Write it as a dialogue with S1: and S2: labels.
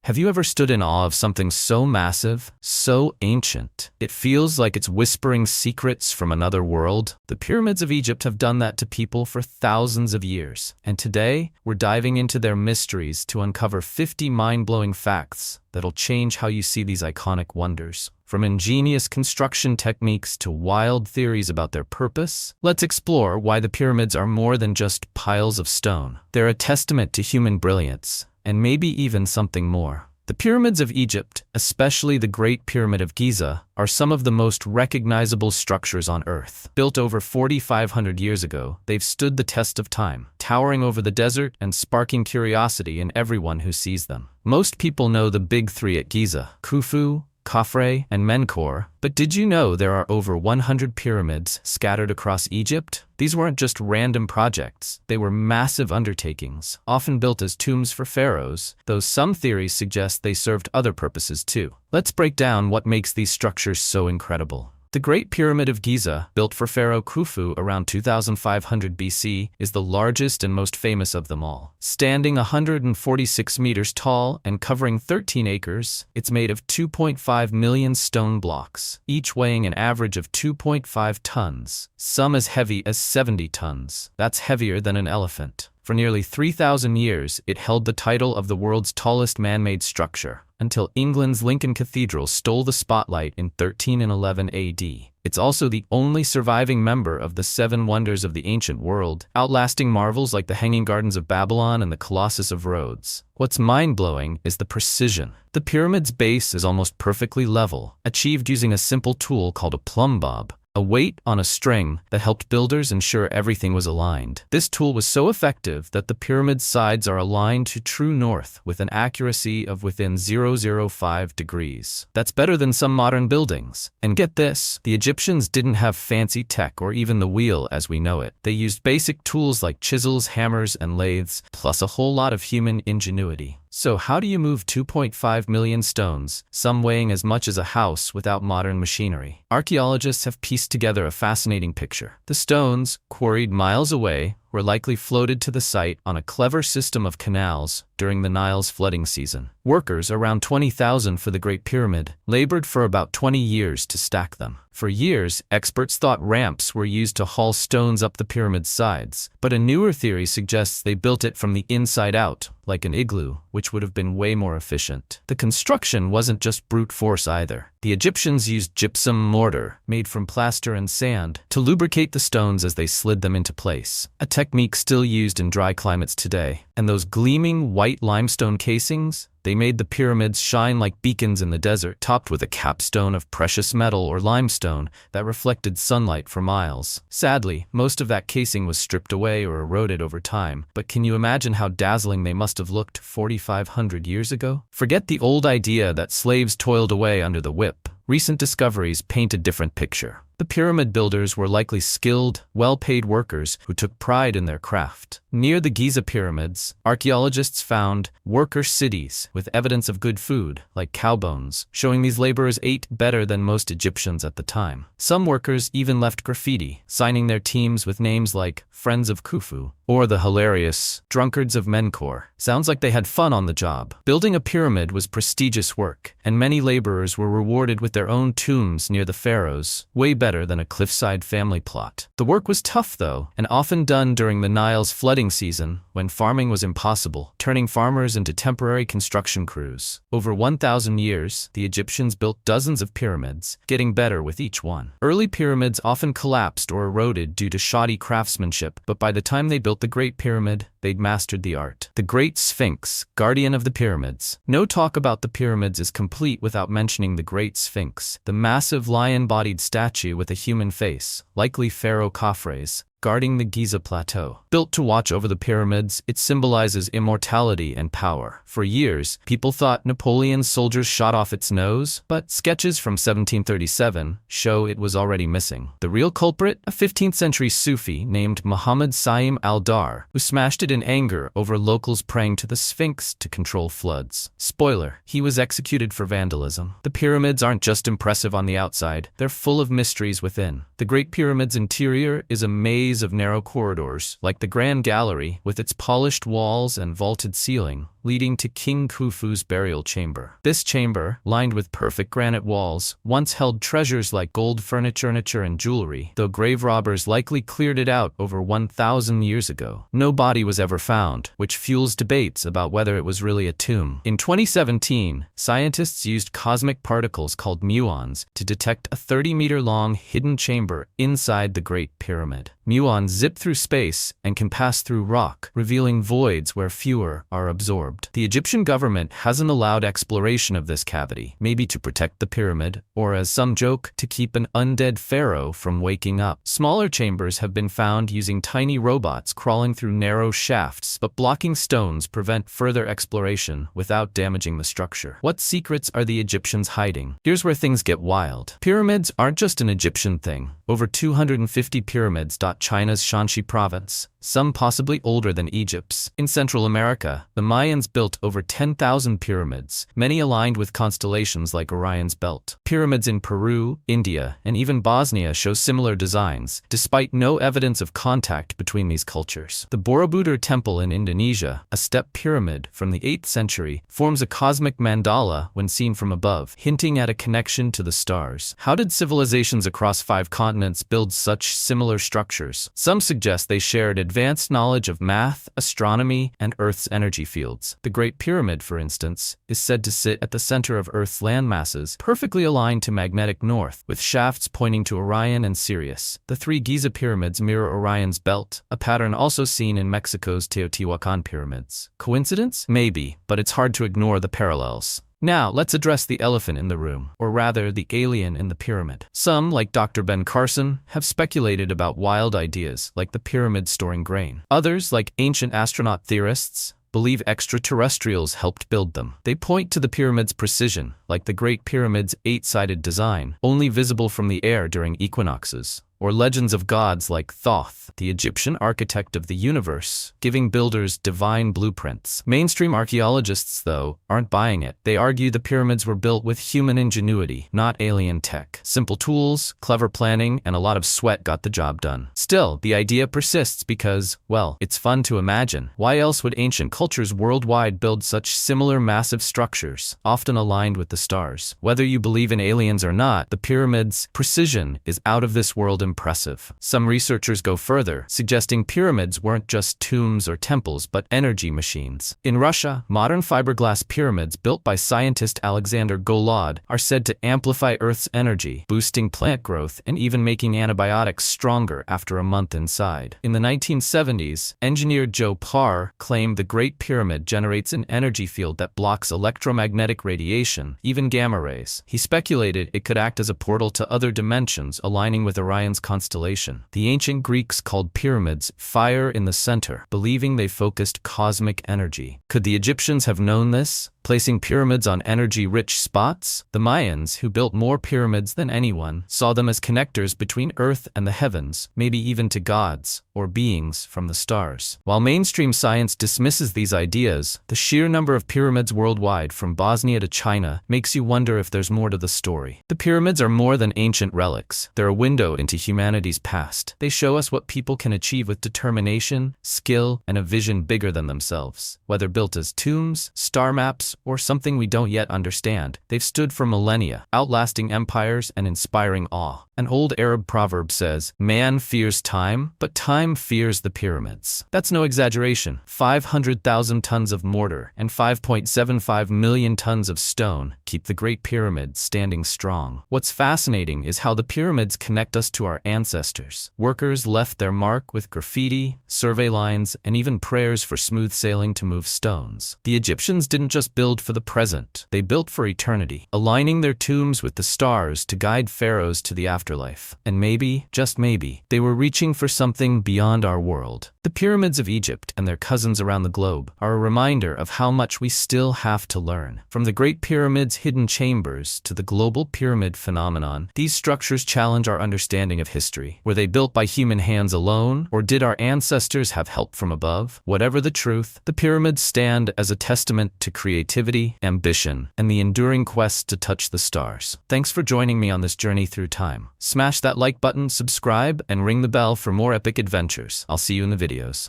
S1: Have you ever stood in awe of something so massive, so ancient, it feels like it's whispering secrets from another world? The pyramids of Egypt have done that to people for thousands of years. And today, we're diving into their mysteries to uncover 50 mind-blowing facts that'll change how you see these iconic wonders. From ingenious construction techniques to wild theories about their purpose, let's explore why the pyramids are more than just piles of stone. They're a testament to human brilliance, and maybe even something more. The pyramids of Egypt, especially the Great Pyramid of Giza, are some of the most recognizable structures on Earth. Built over 4,500 years ago, they've stood the test of time, towering over the desert and sparking curiosity in everyone who sees them. Most people know the big three at Giza: Khufu, Khafre, and Menkaure, but did you know there are over 100 pyramids scattered across Egypt? These weren't just random projects, they were massive undertakings, often built as tombs for pharaohs, though some theories suggest they served other purposes too. Let's break down what makes these structures so incredible. The Great Pyramid of Giza, built for Pharaoh Khufu around 2500 BC, is the largest and most famous of them all. Standing 146 meters tall and covering 13 acres, it's made of 2.5 million stone blocks, each weighing an average of 2.5 tons, some as heavy as 70 tons. That's heavier than an elephant. For nearly 3,000 years, it held the title of the world's tallest man-made structure, until England's Lincoln Cathedral stole the spotlight in 1311 AD. It's also the only surviving member of the Seven Wonders of the Ancient World, outlasting marvels like the Hanging Gardens of Babylon and the Colossus of Rhodes. What's mind-blowing is the precision. The pyramid's base is almost perfectly level, achieved using a simple tool called a plumb bob, a weight on a string that helped builders ensure everything was aligned. This tool was so effective that the pyramid's sides are aligned to true north with an accuracy of within 0.005 degrees. That's better than some modern buildings. And get this, the Egyptians didn't have fancy tech or even the wheel as we know it. They used basic tools like chisels, hammers, and lathes, plus a whole lot of human ingenuity. So how do you move 2.5 million stones, some weighing as much as a house, without modern machinery? Archaeologists have pieced together a fascinating picture. The stones, quarried miles away, were likely floated to the site on a clever system of canals during the Nile's flooding season. Workers, around 20,000 for the Great Pyramid, labored for about 20 years to stack them. For years, experts thought ramps were used to haul stones up the pyramid's sides, but a newer theory suggests they built it from the inside out, like an igloo, which would have been way more efficient. The construction wasn't just brute force either. The Egyptians used gypsum mortar, made from plaster and sand, to lubricate the stones as they slid them into place, a technique still used in dry climates today. And those gleaming white limestone casings? They made the pyramids shine like beacons in the desert, topped with a capstone of precious metal or limestone that reflected sunlight for miles. Sadly, most of that casing was stripped away or eroded over time, but can you imagine how dazzling they must have looked 4,500 years ago? Forget the old idea that slaves toiled away under the whip. Recent discoveries paint a different picture. The pyramid builders were likely skilled, well-paid workers who took pride in their craft. Near the Giza pyramids, archaeologists found worker cities with evidence of good food, like cow bones, showing these laborers ate better than most Egyptians at the time. Some workers even left graffiti, signing their teams with names like Friends of Khufu or the hilarious Drunkards of Menkaure. Sounds like they had fun on the job. Building a pyramid was prestigious work, and many laborers were rewarded with their own tombs near the pharaohs, way better than a cliffside family plot. The work was tough though, and often done during the Nile's flooding season, when farming was impossible, turning farmers into temporary construction crews. Over 1,000 years, the Egyptians built dozens of pyramids, getting better with each one. Early pyramids often collapsed or eroded due to shoddy craftsmanship, but by the time they built the Great Pyramid, they'd mastered the art. The Great Sphinx, guardian of the pyramids. No talk about the pyramids is complete without mentioning the Great Sphinx, the massive lion-bodied statue with a human face, likely Pharaoh Khafre's, guarding the Giza Plateau. Built to watch over the pyramids, it symbolizes immortality and power. For years, people thought Napoleon's soldiers shot off its nose, but sketches from 1737 show it was already missing. The real culprit? A 15th century Sufi named Muhammad Saim al-Dar, who smashed it in anger over locals praying to the Sphinx to control floods. Spoiler, he was executed for vandalism. The pyramids aren't just impressive on the outside, they're full of mysteries within. The Great Pyramid's interior is a maze maze of narrow corridors, like the Grand Gallery, with its polished walls and vaulted ceiling, leading to King Khufu's burial chamber. This chamber, lined with perfect granite walls, once held treasures like gold furniture and jewelry, though grave robbers likely cleared it out over 1,000 years ago. No body was ever found, which fuels debates about whether it was really a tomb. In 2017, scientists used cosmic particles called muons to detect a 30-meter-long hidden chamber inside the Great Pyramid. Muons zip through space and can pass through rock, revealing voids where fewer are absorbed. The Egyptian government hasn't allowed exploration of this cavity, maybe to protect the pyramid, or as some joke, to keep an undead pharaoh from waking up. Smaller chambers have been found using tiny robots crawling through narrow shafts, but blocking stones prevent further exploration without damaging the structure. What secrets are the Egyptians hiding? Here's where things get wild. Pyramids aren't just an Egyptian thing. Over 250 pyramids dot China's Shanxi province, some possibly older than Egypt's. In Central America, the Mayans built over 10,000 pyramids, many aligned with constellations like Orion's belt. Pyramids in Peru, India, and even Bosnia show similar designs, despite no evidence of contact between these cultures. The Borobudur Temple in Indonesia, a step pyramid from the 8th century, forms a cosmic mandala when seen from above, hinting at a connection to the stars. How did civilizations across 5 continents build such similar structures? Some suggest they shared advanced knowledge of math, astronomy, and Earth's energy fields. The Great Pyramid, for instance, is said to sit at the center of Earth's landmasses, perfectly aligned to magnetic north, with shafts pointing to Orion and Sirius. The 3 Giza pyramids mirror Orion's belt, a pattern also seen in Mexico's Teotihuacan pyramids. Coincidence? Maybe, but it's hard to ignore the parallels. Now, let's address the elephant in the room, or rather, the alien in the pyramid. Some, like Dr. Ben Carson, have speculated about wild ideas, like the pyramid storing grain. Others, like ancient astronaut theorists, believe extraterrestrials helped build them. They point to the pyramid's precision, like the Great Pyramid's 8-sided design, only visible from the air during equinoxes. Or legends of gods like Thoth, the Egyptian architect of the universe, giving builders divine blueprints. Mainstream archaeologists, though, aren't buying it. They argue the pyramids were built with human ingenuity, not alien tech. Simple tools, clever planning, and a lot of sweat got the job done. Still, the idea persists because, well, it's fun to imagine. Why else would ancient cultures worldwide build such similar massive structures, often aligned with the stars? Whether you believe in aliens or not, the pyramid's precision is out of this world impressive. Some researchers go further, suggesting pyramids weren't just tombs or temples but energy machines. In Russia, modern fiberglass pyramids built by scientist Alexander Golod are said to amplify Earth's energy, boosting plant growth and even making antibiotics stronger after a month inside. In the 1970s, engineer Joe Parr claimed the Great Pyramid generates an energy field that blocks electromagnetic radiation, even gamma rays. He speculated it could act as a portal to other dimensions, aligning with Orion's constellation. The ancient Greeks called pyramids fire in the center, believing they focused cosmic energy. Could the Egyptians have known this, placing pyramids on energy-rich spots? The Mayans, who built more pyramids than anyone, saw them as connectors between Earth and the heavens, maybe even to gods or beings from the stars. While mainstream science dismisses these ideas, the sheer number of pyramids worldwide, from Bosnia to China, makes you wonder if there's more to the story. The pyramids are more than ancient relics. They're a window into humanity's past. They show us what people can achieve with determination, skill, and a vision bigger than themselves. Whether built as tombs, star maps, or something we don't yet understand, they've stood for millennia, outlasting empires and inspiring awe. An old Arab proverb says, "Man fears time, but time fears the pyramids." That's no exaggeration. 500,000 tons of mortar and 5.75 million tons of stone keep the Great Pyramid standing strong. What's fascinating is how the pyramids connect us to our ancestors. Workers left their mark with graffiti, survey lines, and even prayers for smooth sailing to move stones. The Egyptians didn't just build for the present, they built for eternity, aligning their tombs with the stars to guide pharaohs to the afterlife. And maybe, just maybe, they were reaching for something beyond our world. The pyramids of Egypt and their cousins around the globe are a reminder of how much we still have to learn. From the Great Pyramid's hidden chambers to the global pyramid phenomenon. These structures challenge our understanding of history. Were they built by human hands alone, or did our ancestors have help from above? Whatever the truth, the pyramids stand as a testament to creativity, ambition, and the enduring quest to touch the stars. Thanks for joining me on this journey through time. Smash that like button, subscribe, and ring the bell for more epic adventures. I'll see you in the videos.